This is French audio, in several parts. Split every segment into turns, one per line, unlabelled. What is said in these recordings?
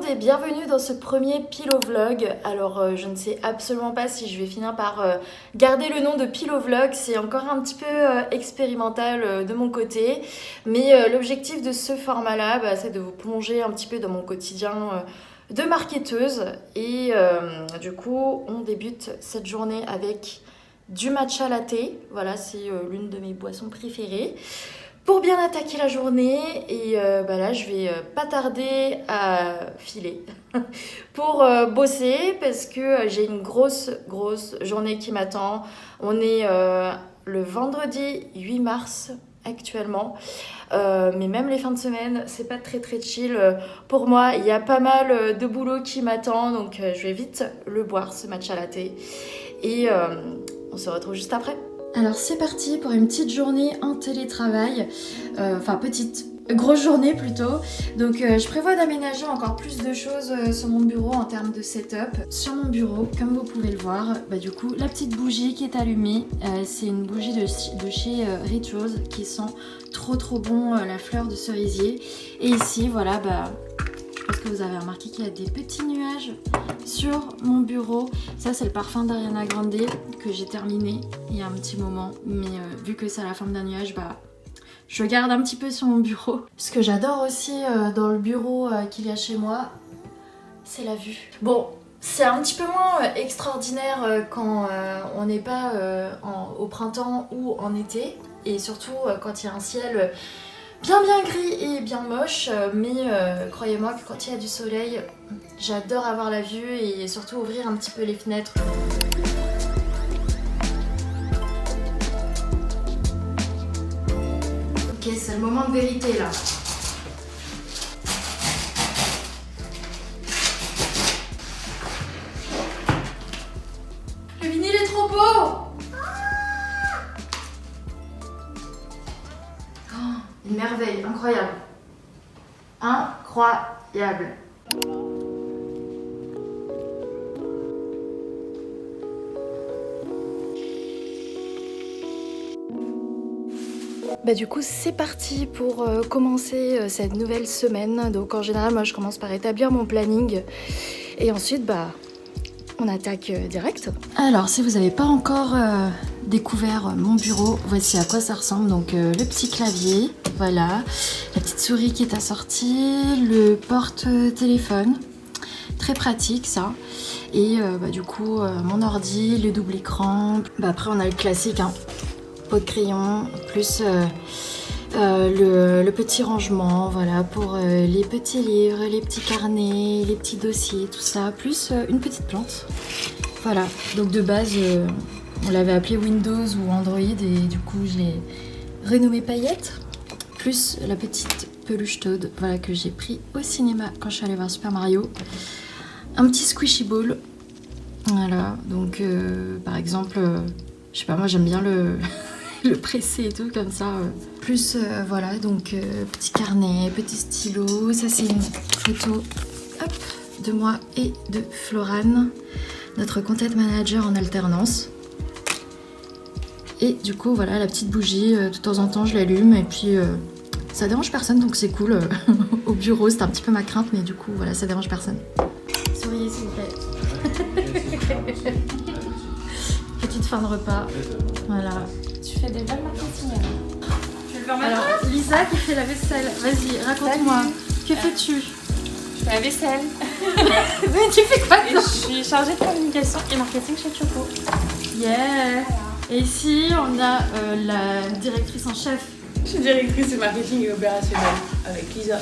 et bienvenue dans ce premier Pillow Vlog. Alors je ne sais absolument pas si je vais finir par garder le nom de Pillow Vlog, c'est encore un petit peu expérimental de mon côté. Mais l'objectif de ce format-là, c'est de vous plonger un petit peu dans mon quotidien de marketeuse. Et du coup, on débute cette journée avec du matcha latte. Voilà, c'est l'une de mes boissons préférées. Pour bien attaquer la journée, et là je vais pas tarder à filer pour bosser parce que j'ai une grosse journée qui m'attend. On est le vendredi 8 mars actuellement, mais même les fins de semaine c'est pas très chill pour moi. Il y a pas mal de boulot qui m'attend, donc je vais vite le boire ce matcha latte et on se retrouve juste après. Alors c'est parti pour une petite journée en télétravail, grosse journée plutôt. Donc je prévois d'aménager encore plus de choses sur mon bureau en termes de setup. Sur mon bureau, comme vous pouvez le voir, du coup la petite bougie qui est allumée, c'est une bougie de chez Rituals qui sent trop bon la fleur de cerisier. Et ici voilà, je pense que vous avez remarqué qu'il y a des petits nuages sur mon bureau. Ça c'est le parfum d'Ariana Grande que j'ai terminé il y a un petit moment, mais vu que c'est à la forme d'un nuage, je le garde un petit peu sur mon bureau. Ce que j'adore aussi dans le bureau qu'il y a chez moi, c'est la vue. Bon, c'est un petit peu moins extraordinaire quand on n'est pas au printemps ou en été, et surtout quand il y a un ciel bien gris et bien moche, mais croyez-moi que quand il y a du soleil, j'adore avoir la vue et surtout ouvrir un petit peu les fenêtres. Ok, c'est le moment de vérité là. Le vinyle est trop beau! Une merveille, incroyable. Incroyable. Du coup c'est parti pour commencer cette nouvelle semaine. Donc en général moi je commence par établir mon planning et ensuite on attaque direct. Alors si vous n'avez pas encore découvert mon bureau, voici à quoi ça ressemble. Donc le petit clavier, voilà, la petite souris qui est assortie, le porte-téléphone, très pratique ça. Et du coup mon ordi, le double écran. Après on a le classique, pot de crayon, plus le petit rangement, voilà, pour les petits livres, les petits carnets, les petits dossiers, tout ça, plus une petite plante. Voilà, donc de base, on l'avait appelé Windows ou Android et du coup je l'ai renommé Paillette, plus la petite peluche Toad, voilà, que j'ai pris au cinéma quand je suis allée voir Super Mario. Un petit squishy ball, voilà, donc par exemple, je sais pas, moi j'aime bien le presser et tout comme ça. Plus voilà, donc petit carnet, petit stylo. Ça c'est une photo de moi et de Florane, notre content manager en alternance. Et du coup voilà, la petite bougie, de temps en temps je l'allume et puis ça dérange personne, donc c'est cool. Au bureau c'est un petit peu ma crainte, mais du coup voilà, ça dérange personne. Souriez s'il vous plaît. Petite fin de repas, voilà.
Tu fais des belles marketing. Tu veux le faire maintenant?
Alors, Lisa qui fait la vaisselle. Vas-y, raconte-moi. Que fais-tu?
Je fais la vaisselle.
Mais tu fais quoi?
Et je suis chargée de communication et marketing chez Choco.
Yeah. Et ici, on a la directrice en chef.
Je suis directrice de marketing et opérationnel avec Lisa.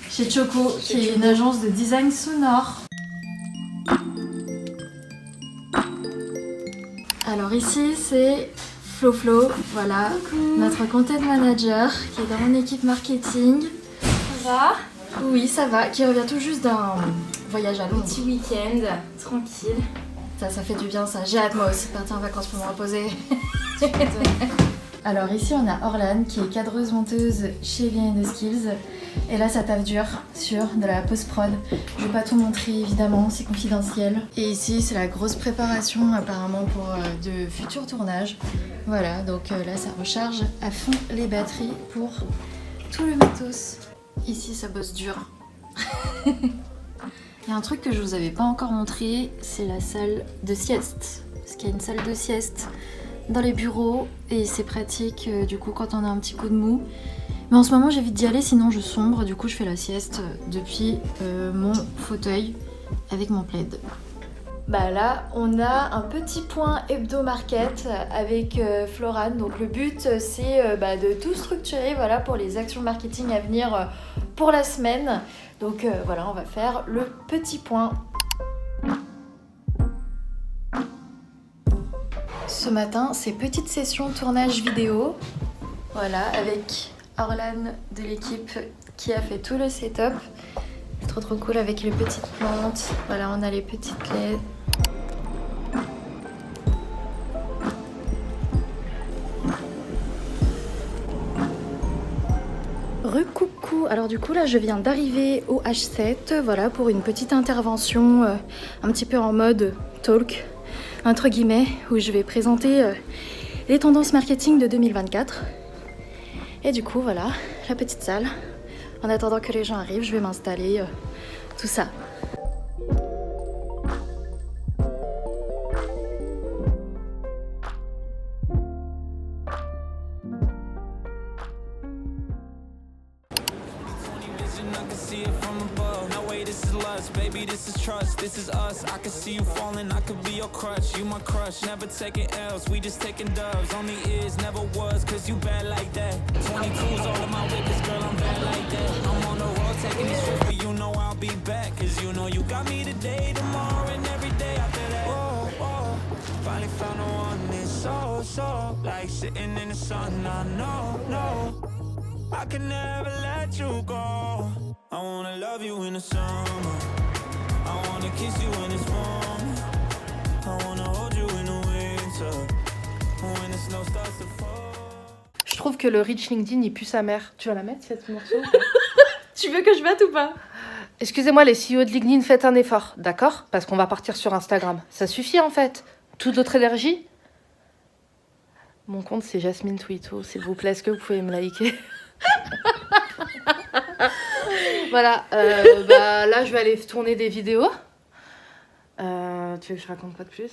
Chez Choco, qui est une agence de design sonore. Alors ici, c'est Flo, voilà, coucou. Notre content manager qui est dans mon équipe marketing.
Ça va?
Oui, ça va, qui revient tout juste d'un voyage à Londres.
Petit week-end, tranquille.
Ça fait du bien ça, j'ai hâte moi aussi de partir en vacances pour me reposer. Alors ici on a Orlan qui est cadreuse monteuse chez Behind the Skills. Et là ça taffe dur sur de la post-prod. Je vais pas tout montrer évidemment, c'est confidentiel. Et ici c'est la grosse préparation apparemment pour de futurs tournages. Voilà, donc là ça recharge à fond les batteries pour tout le matos. Ici ça bosse dur. Il y a un truc que je vous avais pas encore montré, c'est la salle de sieste. Parce qu'il y a une salle de sieste dans les bureaux et c'est pratique du coup quand on a un petit coup de mou. Mais en ce moment j'évite d'y aller sinon je sombre, du coup je fais la sieste depuis mon fauteuil avec mon plaid. Bah là on a un petit point hebdo market avec Florane, donc le but c'est de tout structurer voilà, pour les actions marketing à venir pour la semaine. Donc voilà, on va faire le petit point. Ce matin, c'est petite session tournage vidéo, voilà, avec Orlan de l'équipe qui a fait tout le setup. C'est trop cool avec les petites plantes, voilà, on a les petites LED. Recoucou, alors du coup là je viens d'arriver au H7, voilà, pour une petite intervention un petit peu en mode talk, entre guillemets, où je vais présenter les tendances marketing de 2024. Et du coup voilà, la petite salle. En attendant que les gens arrivent, je vais m'installer, tout ça.
Baby, this is trust, this is us. I can see you falling, I could be your crutch. You my crush, never taking L's, we just taking dubs. Only is, never was, cause you bad like that. 22's all of my witness, girl, I'm bad like that. I'm on the road taking these trips, but you know I'll be back. Cause you know you got me today, tomorrow, and every day after that. Oh, oh, finally found the one that's so like sitting in the sun. I know, no, I can never let you go. I wanna love you in the summer, I wanna kiss you when it's warm, I wanna hold you in the winter, when the snow starts to fall.
Je trouve que le Rich LinkedIn il pue sa mère. Tu vas la mettre cette morceau?
Tu veux que je batte ou pas?
Excusez-moi les CEO de LinkedIn, faites un effort, d'accord? Parce qu'on va partir sur Instagram. Ça suffit en fait. Toute notre énergie. Mon compte c'est Jasmine Twito, s'il vous plaît, est-ce que vous pouvez me liker? Voilà, là je vais aller tourner des vidéos. Tu veux que je raconte quoi de plus?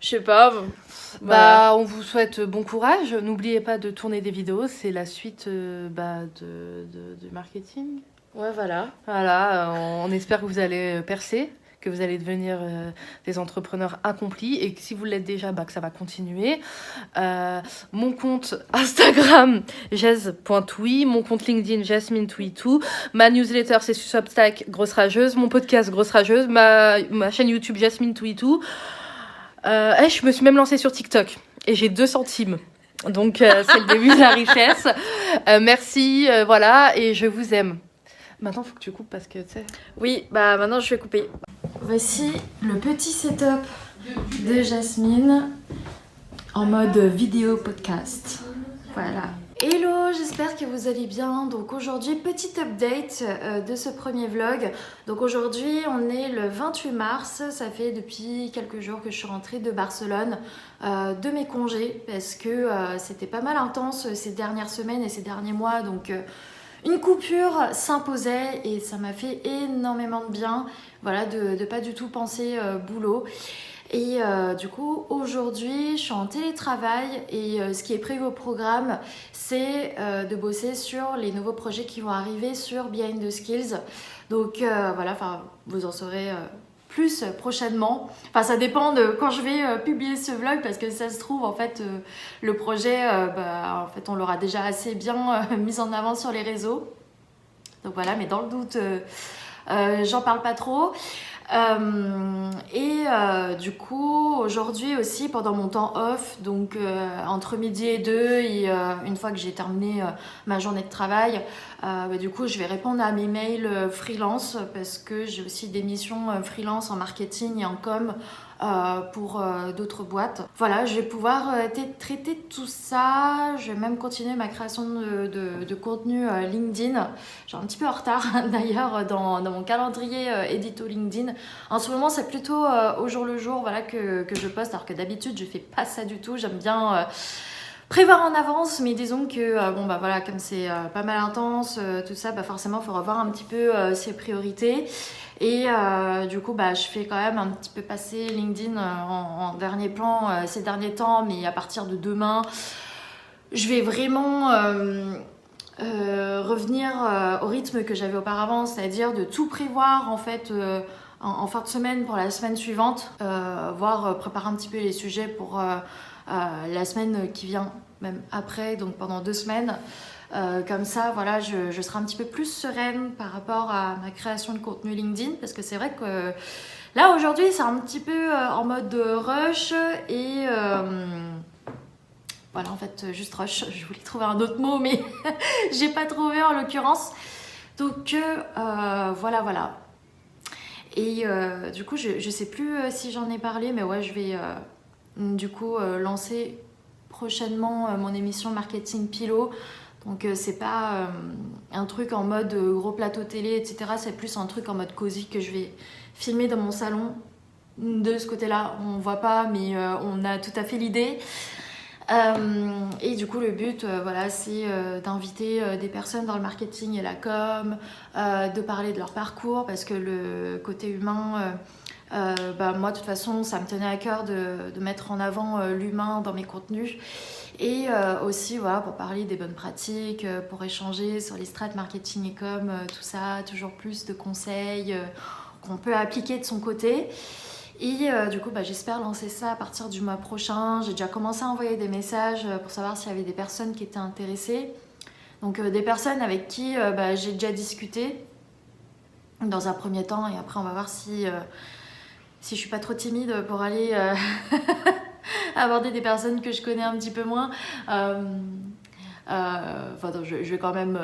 Je sais pas. Voilà.
On vous souhaite bon courage. N'oubliez pas de tourner des vidéos, c'est la suite du marketing.
Ouais, voilà.
Voilà, on espère que vous allez percer, que vous allez devenir des entrepreneurs accomplis et que si vous l'êtes déjà, que ça va continuer. Mon compte Instagram, jaz.twi, mon compte LinkedIn, Jasmine Twitou, ma newsletter, c'est sur Substack, Grosse Rageuse, mon podcast, Grosse Rageuse, ma chaîne YouTube, Jasmine Twitou. Je me suis même lancée sur TikTok et j'ai 2 centimes. Donc, c'est le début de la richesse. Merci, voilà, et je vous aime. Maintenant, il faut que tu coupes parce que, tu sais...
Oui, maintenant je vais couper. Voici le petit setup de Jasmine en mode vidéo podcast. Voilà. Hello, j'espère que vous allez bien. Donc aujourd'hui, petite update de ce premier vlog. Donc aujourd'hui, on est le 28 mars. Ça fait depuis quelques jours que je suis rentrée de Barcelone, de mes congés, parce que c'était pas mal intense ces dernières semaines et ces derniers mois. Donc une coupure s'imposait et ça m'a fait énormément de bien, voilà, de pas du tout penser boulot. Et du coup, aujourd'hui, je suis en télétravail et ce qui est prévu au programme, c'est de bosser sur les nouveaux projets qui vont arriver sur Behind the Skills. Donc voilà, vous en saurez plus prochainement. Enfin, ça dépend de quand je vais publier ce vlog parce que ça se trouve, en fait, le projet, en fait, on l'aura déjà assez bien mis en avant sur les réseaux. Donc voilà, mais dans le doute, j'en parle pas trop. Du coup, aujourd'hui aussi, pendant mon temps off, donc entre midi et 2, et une fois que j'ai terminé ma journée de travail, du coup, je vais répondre à mes mails freelance parce que j'ai aussi des missions freelance en marketing et en com pour d'autres boîtes. Voilà, je vais pouvoir traiter tout ça. Je vais même continuer ma création de contenu LinkedIn. J'ai un petit peu en retard d'ailleurs dans mon calendrier édito LinkedIn. En ce moment, c'est plutôt au jour le jour, voilà, que je poste, alors que d'habitude, je fais pas ça du tout. J'aime bien prévoir en avance, mais disons que bon bah voilà, comme c'est pas mal intense, tout ça, bah forcément il faut revoir un petit peu ses priorités. Et du coup bah je fais quand même un petit peu passer LinkedIn en dernier plan ces derniers temps, mais à partir de demain, je vais vraiment revenir au rythme que j'avais auparavant, c'est-à-dire de tout prévoir en fait en fin de semaine pour la semaine suivante, voire préparer un petit peu les sujets pour la semaine qui vient, même après, donc pendant 2 semaines. Comme ça, voilà, je serai un petit peu plus sereine par rapport à ma création de contenu LinkedIn, parce que c'est vrai que là, aujourd'hui, c'est un petit peu en mode rush et... voilà, en fait, juste rush. Je voulais trouver un autre mot, mais j'ai pas trouvé en l'occurrence. Donc, voilà. Et du coup, je sais plus si j'en ai parlé, mais ouais, je vais du coup lancer prochainement mon émission Marketing Pilo. Donc c'est pas un truc en mode gros plateau télé, etc. C'est plus un truc en mode cosy que je vais filmer dans mon salon. De ce côté-là, on voit pas, mais on a tout à fait l'idée. Et du coup le but voilà, c'est d'inviter des personnes dans le marketing et la com, de parler de leur parcours, parce que le côté humain, bah, moi de toute façon ça me tenait à cœur de mettre en avant l'humain dans mes contenus, et aussi voilà, pour parler des bonnes pratiques, pour échanger sur les strates marketing et com, tout ça, toujours plus de conseils qu'on peut appliquer de son côté. Et du coup, bah, j'espère lancer ça à partir du mois prochain. J'ai déjà commencé à envoyer des messages pour savoir s'il y avait des personnes qui étaient intéressées. Donc des personnes avec qui bah, j'ai déjà discuté dans un premier temps. Et après, on va voir si je suis pas trop timide pour aller aborder des personnes que je connais un petit peu moins. Je vais quand même...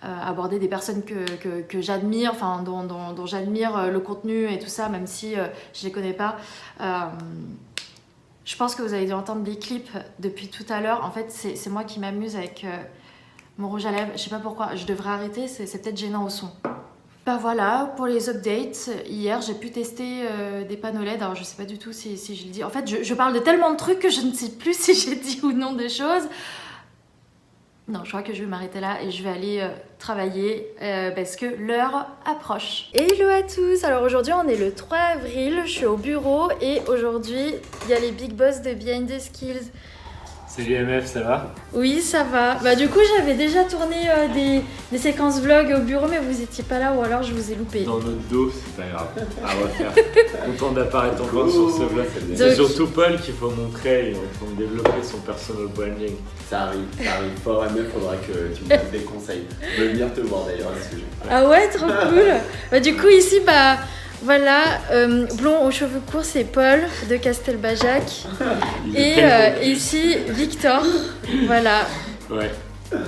aborder des personnes que j'admire, enfin dont j'admire le contenu et tout ça, même si je les connais pas. Je pense que vous avez dû entendre des clips depuis tout à l'heure. En fait, c'est moi qui m'amuse avec mon rouge à lèvres. Je sais pas pourquoi, je devrais arrêter, c'est peut-être gênant au son. Bah voilà, pour les updates, hier j'ai pu tester des panneaux LED. Alors je sais pas du tout si je le dis. En fait, je parle de tellement de trucs que je ne sais plus si j'ai dit ou non des choses. Non, je crois que je vais m'arrêter là et je vais aller travailler parce que l'heure approche. Hello à tous. Alors aujourd'hui on est le 3 avril, je suis au bureau et aujourd'hui il y a les big boss de Behind the Skills.
Salut MF, ça va?
Oui, ça va. Bah du coup j'avais déjà tourné des séquences vlog au bureau, mais vous étiez pas là ou alors je vous ai loupé.
Dans notre dos, c'est pas grave. À refaire. Content d'apparaître encore sur ce vlog. C'est surtout Paul qu'il faut montrer, il est en train de développer son personal branding.
Ça arrive fort. MF, faudra que tu me donnes des conseils. Je vais venir te voir d'ailleurs à ce sujet.
Ah ouais, trop cool. Bah du coup ici, bah... Voilà, blond aux cheveux courts, c'est Paul de Castelbajac. Et ici, Victor. Voilà.
Ouais.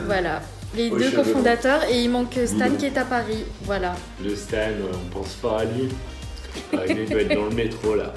Voilà. Les deux cofondateurs. Et il manque Stan qui est à Paris. Voilà.
Le Stan, on pense fort à lui. Lui, il doit être dans le métro là.